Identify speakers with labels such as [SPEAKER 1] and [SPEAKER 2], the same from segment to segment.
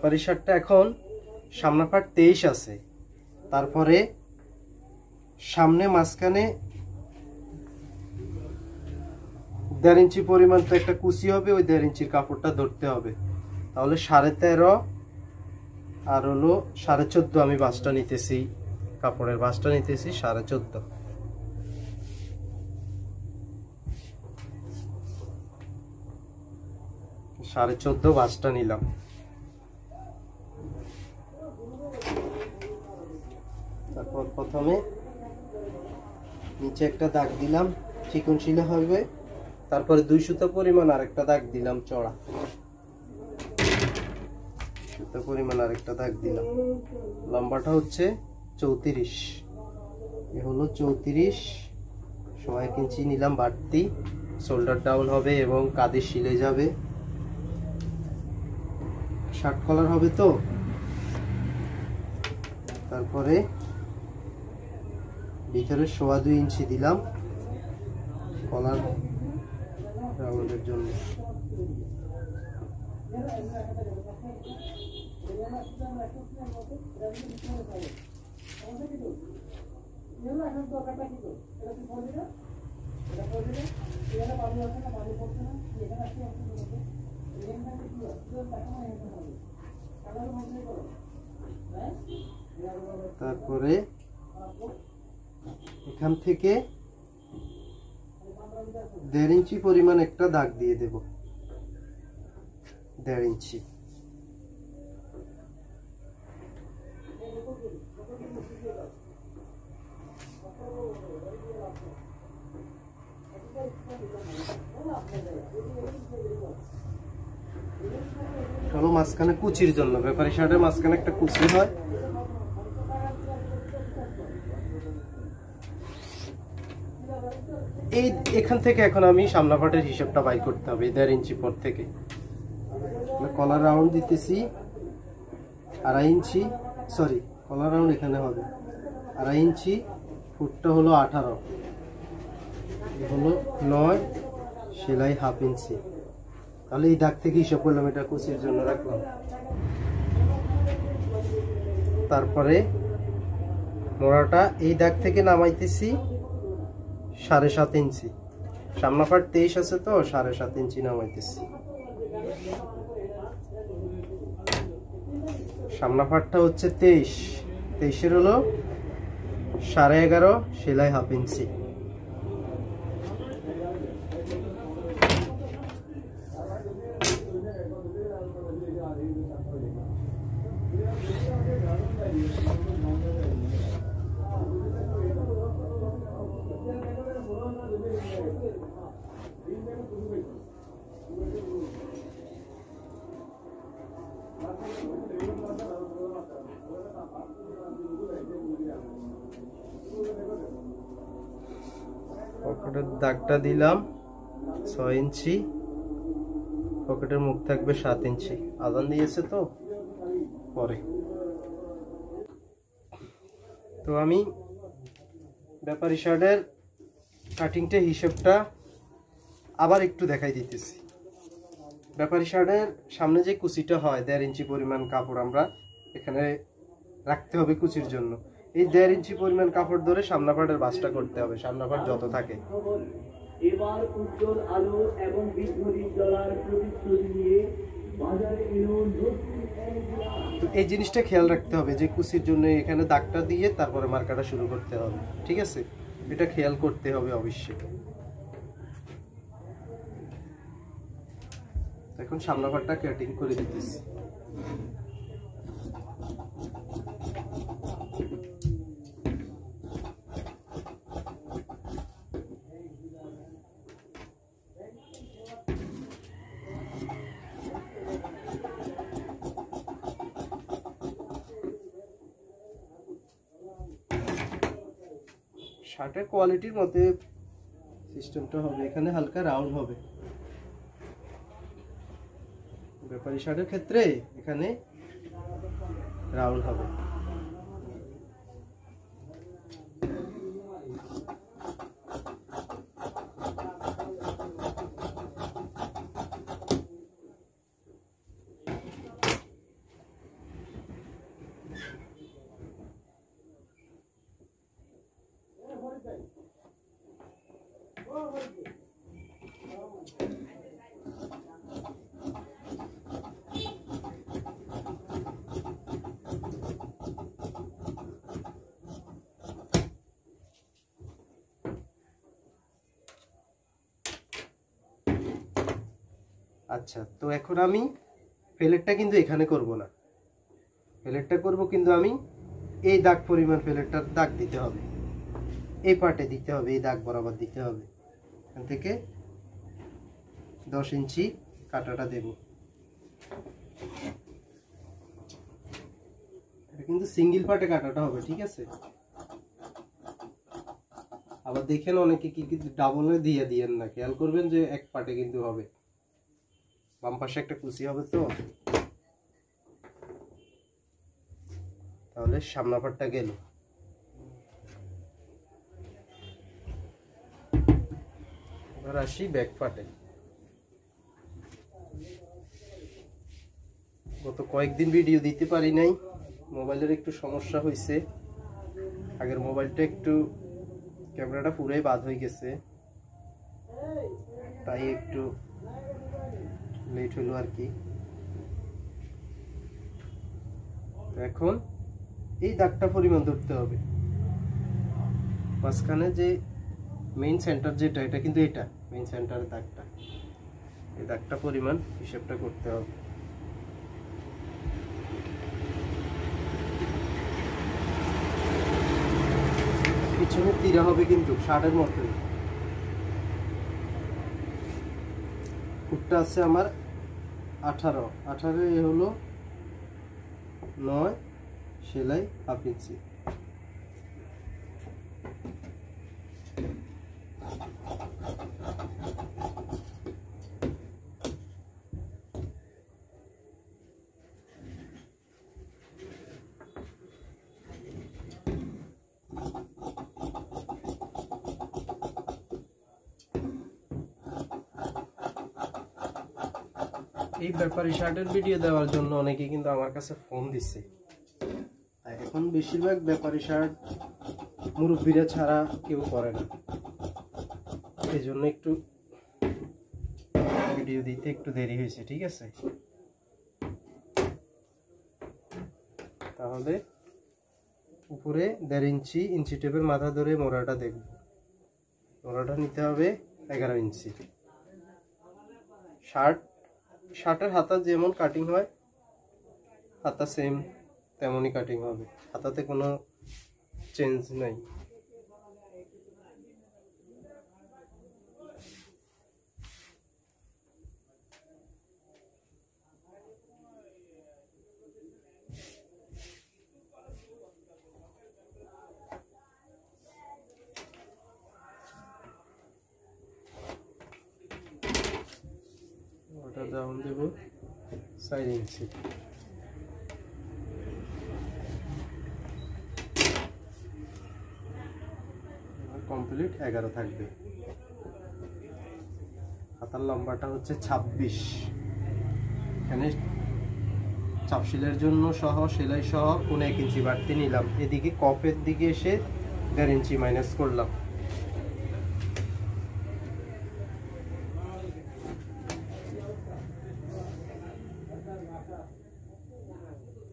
[SPEAKER 1] ব্যাপারী শার্টটা এখন সামনা পাট 23 আছে, তারপরে সামনে মাঝখানে 1.5 ইঞ্চি পরিমাণ তো একটা কুচি হবে, ওই 1.5 ইঞ্চির কাপড়টা ধরতে হবে। তাহলে 13.5 আর হলো 14.5 আমি ভাঁজটা নিতেছি, কাপড়ের ভাঁজটা নিতেছি 14.5। 14.5 ভাঁজটা নিলাম। তারপর প্রথমে নিচে একটা দাগ দিলাম, চিকন শিলা হবে। তারপরে 2 সুতা পরিমাণ আরেকটা দাগ দিলাম চড়া, সুতা পরিমাণ আরেকটা দাগ দিলাম। লম্বাটা হচ্ছে 34, এ হলো 34, 1 ইঞ্চি নিলাম বাড়তি। শোল্ডার ডাউন হবে এবং কাঁধে শিলে যাবে, শার্ট কলার হবে তো। তারপরে ভিতরে 2.25 ইঞ্চি দিলাম কলার রাউন্ডের জন্য। তারপরে এখান থেকে 1.5 ইঞ্চি পরিমাণ একটা দাগ দিয়ে দেব, 1.5 ইঞ্চি। হলো মাঝখানে কুচির জন্য, ব্যাপারী শার্টের মাঝখানে একটা কুচি হয়। এই এখান থেকে এখন আমি সামনা পাটের হিসাবটা বাই করতে হবে 1.5 ইঞ্চি পর থেকে। কলার রাউন্ড দিতেছি 2.5 ইঞ্চি, সরি কলার রাউন্ড এখানে হবে 2.5 ইঞ্চি, ফুটটা হলো 18, হলো 9, সেলাই 1/2 ইঞ্চি। তাহলে এই দাগ থেকে হিসাব করলাম, এটা কুচির জন্য রাখলাম। তারপরে মোড়াটা এই দাগ থেকে নামাইতেছি 7.5 ইঞ্চি, সামনা পাট 23 আছে তো 7.5 ইঞ্চি নামাইতেছি। সামনা পাটটা হচ্ছে 23, 23-এর হলো 11.5, সেলাই 1/2 ইঞ্চি। পকেটের দাগটা দিলাম 6 ইঞ্চি, পকেটের মুখ থাকবে 7 ইঞ্চি। আজান দিয়েছে তো পরে। তো আমি ব্যাপারী শার্টের কাটিংটা হিসেবটা আবার একটু দেখাই দিতেছি। ব্যাপারী শার্টের সামনে যে কুচিটা হয় 1.5 ইঞ্চি পরিমাণ কাপড় আমরা এখানে রাখতে হবে কুচির জন্য। এই 1.5 ইঞ্চি পরিমাণ কাপড় ধরে সামনা পাটের ভাঁজটা করতে হবে, সামনা পাট যত থাকে। এবার উজ্জ্বল আলো এবং বিদ্যুৎ জ্বলার প্রতিশ্রুতি নিয়ে বাজারে এলো নতুন। তো এই জিনিসটা খেয়াল রাখতে হবে যে কুচির জন্য এখানে দাগটা দিয়ে তারপরে মার্কাটা শুরু করতে হবে, ঠিক আছে? এটা খেয়াল করতে হবে অবশ্যই। এখন সামনা পাটটা কাটিং করে দিতেছি। শার্টের কোয়ালিটির মতে সিস্টেমটা হবে, এখানে হালকা রাউন্ড হবে। ব্যাপারী শার্টের ক্ষেত্রে এখানে রাউন্ড হবে। আচ্ছা, তো এখন আমি প্লেটটা কিন্তু এখানে করব না, প্লেটটা করব কিন্তু আমি এই দাগ পরিমাণ প্লেটটার দাগ দিতে হবে, এই পার্টে দিতে হবে, এই দাগ বরাবর দিতে হবে। এখান থেকে 10 ইঞ্চি কাটাটা দেব। এটা কিন্তু সিঙ্গেল পার্টে কাটাটা হবে, ঠিক আছে? আবার দেখেন অনেকে কি ডাবলে দিয়ে দিয়েন না, খেয়াল করবেন যে এক পার্টে কিন্তু হবে। বাম পাশে একটা কুচি হবে, তো তাহলে সামনা পার্টটা গেল। এবার আসি ব্যাক পার্টে। গত কয়েকদিন ভিডিও দিতে পারি নাই, মোবাইলের একটু সমস্যা হয়েছে। আগের মোবাইলটা একটু ক্যামেরাটা পুরাই বাদ হয়ে গেছে, তাই একটু লেট হলো আর কি। এখন এই দাগটা পরিমাণ ধরতে হবে, মাঝখানে যে মেইন সেন্টার যেটা, এটা কিন্তু এটা মেইন সেন্টারের দাগটা, এই দাগটা পরিমাণ হিসাবটা করতে হবে। পিছনে তীরা হবে কিন্তু শার্টের মতোই। ফুটটা আছে আমার 18 এ হলো 9, সেলাই 1/2 ইঞ্চি। এই ব্যাপারে শার্টের ভিডিও দেওয়ার জন্য অনেকে কিন্তু আমার কাছে ফোন দিচ্ছে। এখন বেশিরভাগ ব্যাপারী শার্ট মুরব্বীরা ছাড়া কেউ করে না, এই জন্য একটু ভিডিও দিতে একটু দেরি হয়েছে, ঠিক আছে? তাহলে উপরে 1.5 ইঞ্চি টেপের মাথা ধরে মোড়াটা দেখব। মোড়াটা নিতে হবে 11 ইঞ্চি। শার্টের হাতা যেমন কাটিং হয়, হাতা সেম তেমনই কাটিং হবে, হাতাতে কোনো চেঞ্জ নাই। ওটা ডাউন দেব 4 ইঞ্চি। কমপ্লিট 11 থাকবে। হাতার লম্বাটা হচ্ছে 26। এখানে চাপ সেলাইয়ের জন্য সহ সেলাই সহ 1 ইঞ্চি বাড়তি নিলাম। এদিকে কপের দিকে এসে 1.5 ইঞ্চি মাইনাস করলাম।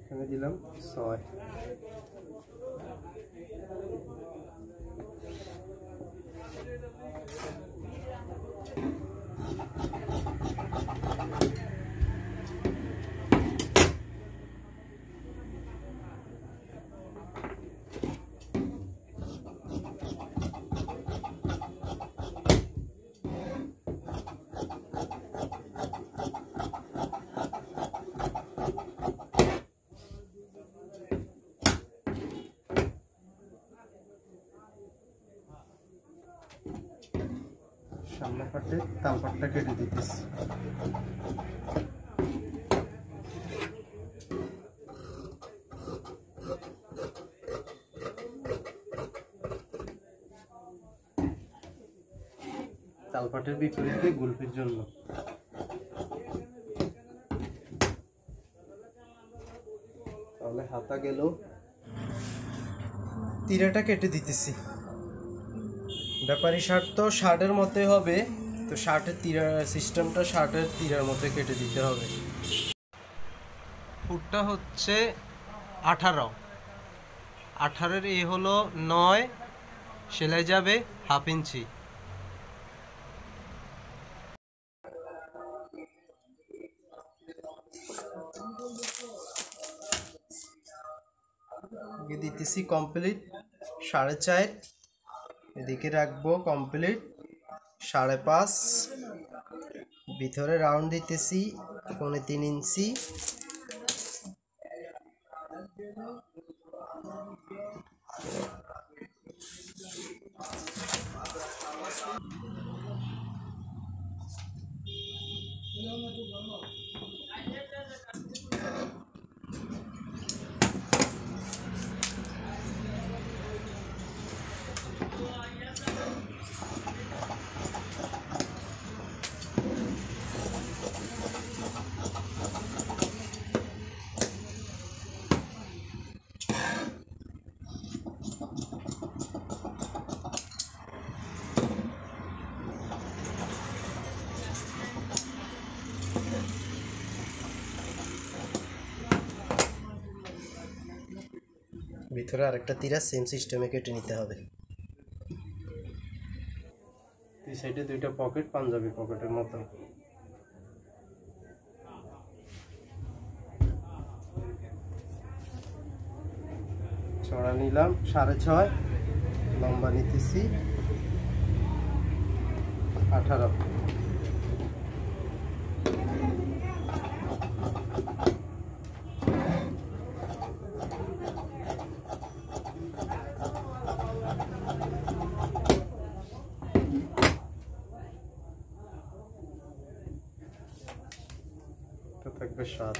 [SPEAKER 1] এখানে দিলাম 6। সামনে পাটে তালপাটটা কেটে দিতেছি। তালপাটের বিপরীতে গুলফির জন্য তাহলে হাতা গেল। তীরাটা কেটে দিতেছি। ব্যাপারী শার্ট তো শার্টের মতোই হবে, তো শার্টের তীরা সিস্টেমটা শার্টের তীরার মতো কেটে দিতে হবে। ফুটটা হচ্ছে 18 এ হলো 9, সেলাই যাবে 1/2 ইঞ্চি। দিতেছি কমপ্লিট 4.5, এদিকে রাখবো কমপ্লিট 5.5, ভিতরে রাউন্ড দিতেছি 3.5 ইঞ্চি, ভিতরে আরেকটা তিরা সেম সিস্টেমে কেটে নিতে হবে। এই সাইডে দুইটা পকেট, পাঞ্জাবি পকেটের মতো। চড়া নিলাম 6.5, লম্বা নিতেছি 18। থাকবে 7।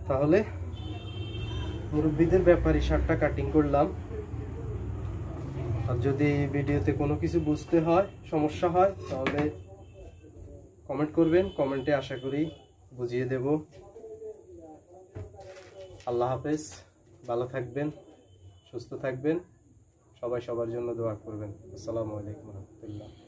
[SPEAKER 1] তাহলে মুরব্বিদের ব্যাপারী শার্টটা কাটিং করলাম। আর যদি ভিডিওতে কোনো কিছু বুঝতে হয়, সমস্যা হয়, তাহলে কমেন্ট করবেন, কমেন্টে আশা করি বুঝিয়ে দেব। আল্লাহ হাফেজ, ভালো থাকবেন, সুস্থ থাকবেন, সবাই সবার জন্য দোয়া করবেন। আসসালামু আলাইকুম ওয়া রাহমাতুল্লাহ।